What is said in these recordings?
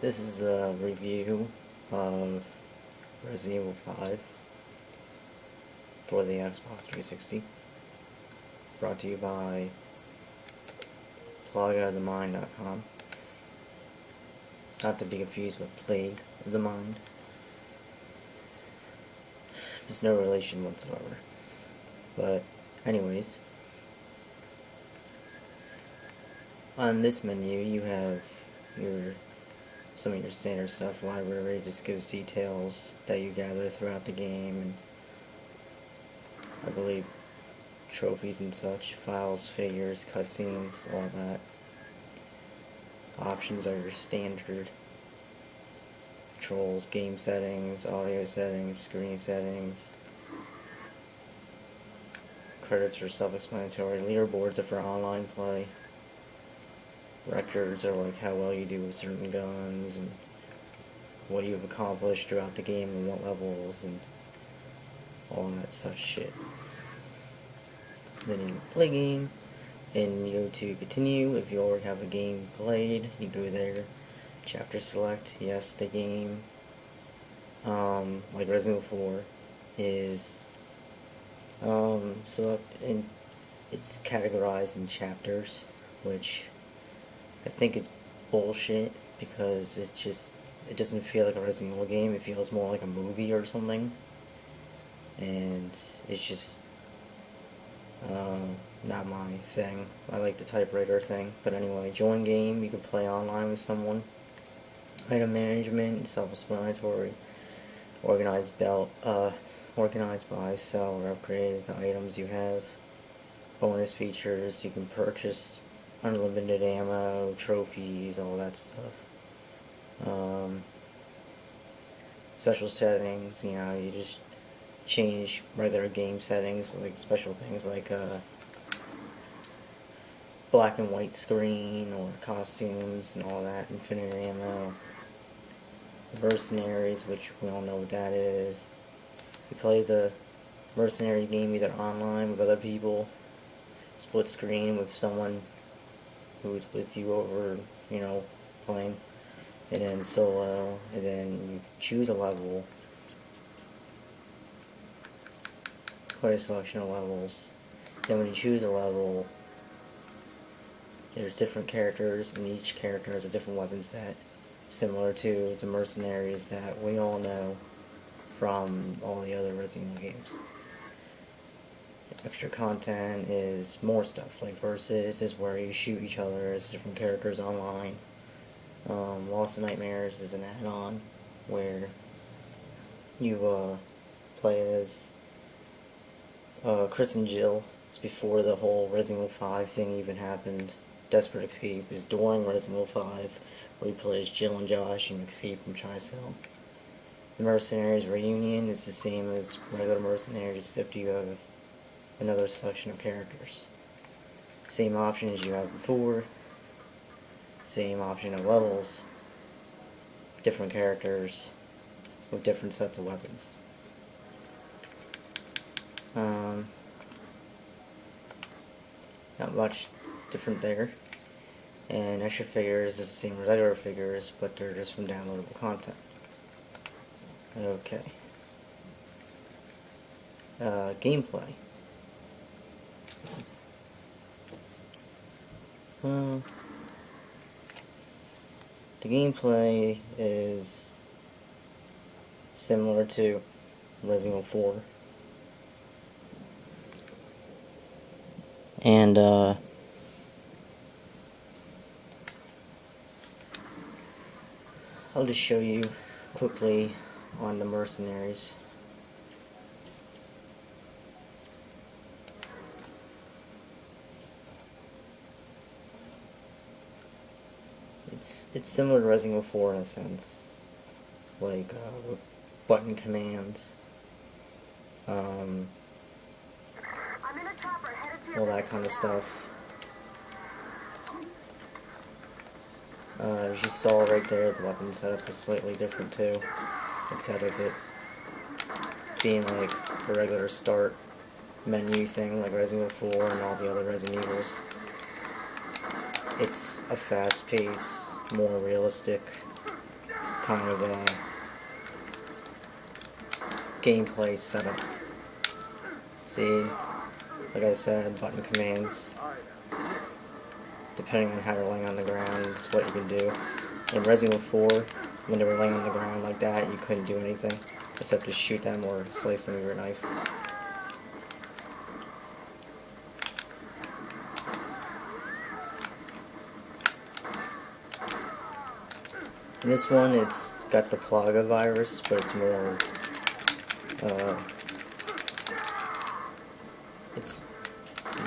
This is a review of Resident Evil 5 for the Xbox 360, brought to you by PlagueOfTheMind.com. Not to be confused with Plague of the Mind. There's no relation whatsoever. But, anyways, on this menu you have some of your standard stuff. Library just gives details that you gather throughout the game, and I believe trophies and such, files, figures, cutscenes, all that. Options are your standard controls, game settings, audio settings, screen settings. Credits are self-explanatory. Leaderboards are for online play. Records are like how well you do with certain guns and what you've accomplished throughout the game and what levels and all that such shit. Then you play game and you go to continue. If you already have a game played, you go there. Chapter select, yes, the game, like Resident Evil 4, is select, and it's categorized in chapters, which I think is bullshit, because it doesn't feel like a Resident Evil game. It feels more like a movie or something, and it's just not my thing. I like the typewriter thing. But anyway, join game, you can play online with someone. Item management, self-explanatory. Organized by, sell, or upgrade the items you have. Bonus features, you can purchase unlimited ammo, trophies, all that stuff. Special settings, you just change regular game settings with like special things like black and white screen or costumes and all that, infinite ammo. Mercenaries, which we all know what that is. You play the mercenary game either online with other people, split screen with someone who's with you over, playing, and then solo, and then you choose a level. Quite a selection of levels. Then when you choose a level, there's different characters, and each character has a different weapon set, similar to the mercenaries that we all know from all the other Resident Evil games. Extra content is more stuff, like Versus is where you shoot each other as different characters online. Lost in Nightmares is an add-on where you play as Chris and Jill. It's before the whole Resident Evil 5 thing even happened. Desperate Escape is during Resident Evil 5, where you play as Jill and Josh and escape from Tricell. The Mercenaries Reunion is the same as regular Mercenaries, except you have another selection of characters. Same option as you had before. Same option of levels. Different characters with different sets of weapons. Not much different there. And extra figures is the same as regular figures, but they're just from downloadable content. Okay. Gameplay. The gameplay is similar to Resident Evil 4. And, I'll just show you quickly on the mercenaries. It's similar to Resident Evil 4 in a sense, like with button commands, all that kind of stuff. As you saw right there, the weapon setup is slightly different too. Instead of it being like a regular start menu thing like Resident Evil 4 and all the other Resident Evils, it's a fast-paced, more realistic kind of gameplay setup. See, like I said, button commands, depending on how you're laying on the ground, is what you can do. In Resident Evil 4, when they were laying on the ground like that, you couldn't do anything except just shoot them or slice them with your knife. In this one, it's got the Plaga virus, but it's more,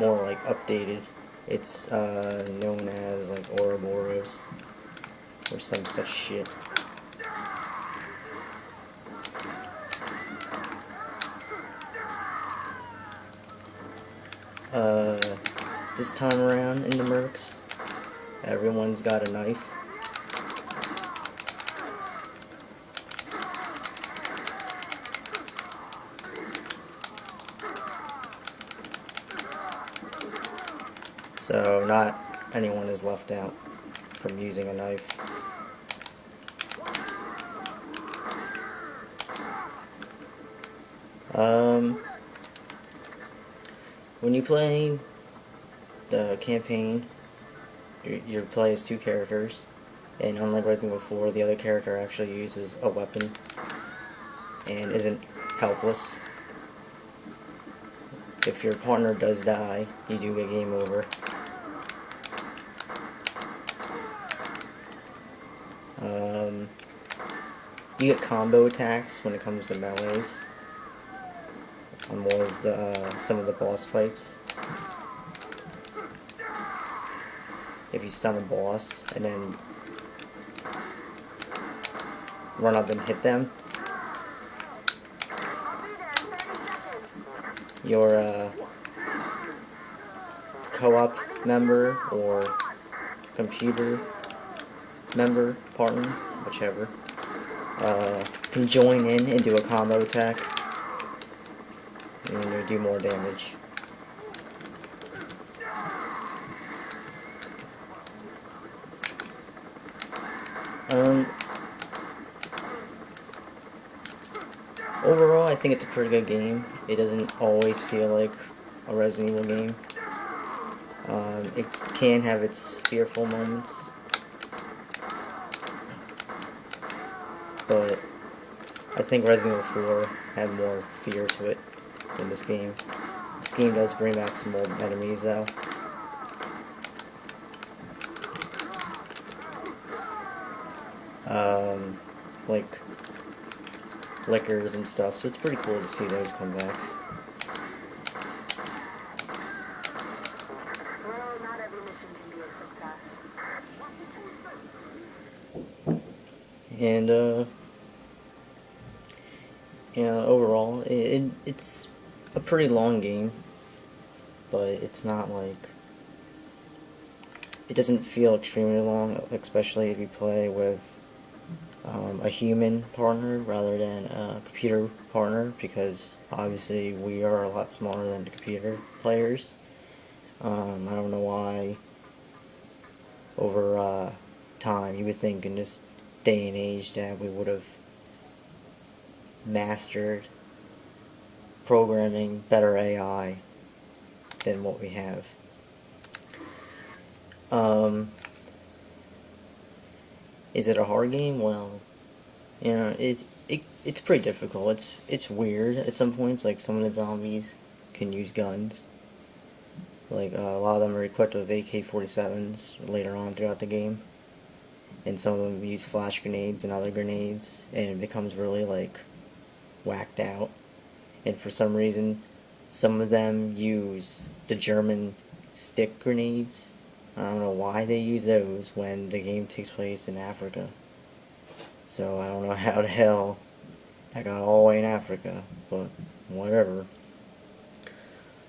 like updated. It's known as like Ouroboros or some such shit. This time around in the Mercs, everyone's got a knife. So not anyone is left out from using a knife. When you play the campaign, you play as two characters, and unlike Resident Evil 4, the other character actually uses a weapon and isn't helpless. If your partner does die, you do get game over. You get combo attacks when it comes to melees on more of the some of the boss fights. If you stun a boss and then run up and hit them, your co-op member or computer member, partner, whichever, can join in and do a combo attack, and you do more damage. Overall, I think it's a pretty good game. It doesn't always feel like a Resident Evil game. It can have its fearful moments, but I think Resident Evil 4 had more fear to it than this game. This game does bring back some old enemies, though. Like lickers and stuff, so it's pretty cool to see those come back. And overall, it's a pretty long game, but it's not like, it doesn't feel extremely long, especially if you play with a human partner rather than a computer partner, because obviously we are a lot smaller than the computer players. I don't know why over time you would think in this day and age that we would have mastered programming better AI than what we have. Is it a hard game? Well, it's pretty difficult. It's weird at some points. Like, some of the zombies can use guns. Like, a lot of them are equipped with AK-47s later on throughout the game. And some of them use flash grenades and other grenades, and it becomes really, like, whacked out. And for some reason, some of them use the German stick grenades. I don't know why they use those when the game takes place in Africa. So I don't know how the hell I got all the way in Africa, but whatever.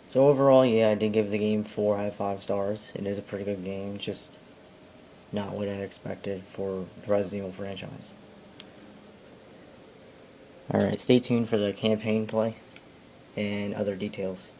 So overall, yeah, I did give the game 4 out of 5 stars. It is a pretty good game, just not what I expected for the Resident Evil franchise. Alright, stay tuned for the campaign play and other details.